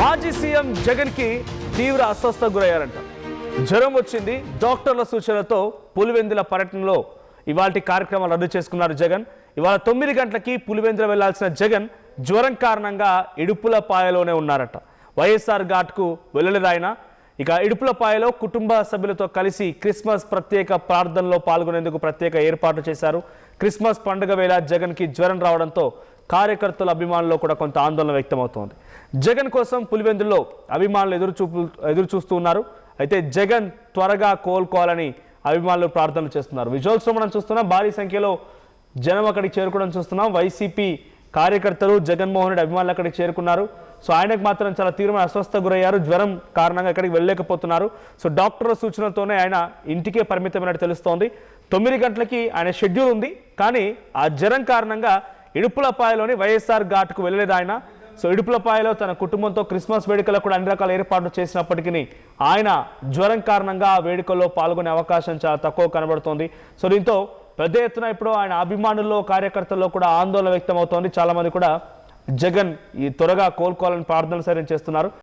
మాజీ సీఎం జగన్ కి తీవ్ర అస్వస్థతకు గురయ్యారంట. జ్వరం వచ్చింది. డాక్టర్ల సూచనలతో పులివెందుల పర్యటనలో ఇవాల్టి కార్యక్రమాలు రద్దు చేసుకున్నారు జగన్. ఇవాళ 9 గంటలకి పులివెందుల వెళ్లాల్సిన జగన్ జ్వరం కారణంగా ఇడుపులపాయలోనే ఉన్నారట. వైఎస్ఆర్ ఘాట్కు వెళ్ళలేదు ఆయన. ఇక ఇడుపులపాయలో కుటుంబ సభ్యులతో కలిసి క్రిస్మస్ ప్రత్యేక ప్రార్థనలో పాల్గొనేందుకు ప్రత్యేక ఏర్పాట్లు చేశారు. క్రిస్మస్ పండుగ వేళ జగన్కి జ్వరం రావడంతో కార్యకర్తల అభిమానుల్లో కూడా కొంత ఆందోళన వ్యక్తమవుతోంది. జగన్ కోసం పులివెందుల్లో అభిమానులు ఎదురు చూస్తూ ఉన్నారు. అయితే జగన్ త్వరగా కోలుకోవాలని అభిమానులు ప్రార్థనలు చేస్తున్నారు. విజువల్స్లో మనం చూస్తున్నాం, భారీ సంఖ్యలో జనం అక్కడికి చేరుకోవడం చూస్తున్నాం. వైసీపీ కార్యకర్తలు జగన్మోహన్ రెడ్డి అభిమానులు అక్కడికి చేరుకున్నారు. సో ఆయనకు మాత్రం చాలా తీవ్రమైన అస్వస్థత గురయ్యారు. జ్వరం కారణంగా అక్కడికి వెళ్ళలేకపోతున్నారు. సో డాక్టర్ల సూచనలతోనే ఆయన ఇంటికే పరిమితమైనట్టు తెలుస్తోంది. 9 గంటలకి ఆయన షెడ్యూల్ ఉంది, కానీ ఆ జ్వరం కారణంగా ఇడుపులపాయలోని వైఎస్ఆర్ ఘాట్కు వెళ్ళలేదు ఆయన. సో ఇడుపులపాయలో తన కుటుంబంతో క్రిస్మస్ వేడుకలకు కూడా అన్ని రకాల ఏర్పాట్లు చేసినప్పటికీ ఆయన జ్వరం కారణంగా ఆ వేడుకల్లో పాల్గొనే అవకాశం చాలా తక్కువ కనబడుతోంది. సో దీంతో పెద్ద ఎత్తున ఇప్పుడు ఆయన అభిమానుల్లో కార్యకర్తల్లో కూడా ఆందోళన వ్యక్తమవుతోంది. చాలా మంది కూడా జగన్ ఈ త్వరగా కోలుకోవాలని ప్రార్థనలు సైతం చేస్తున్నారు.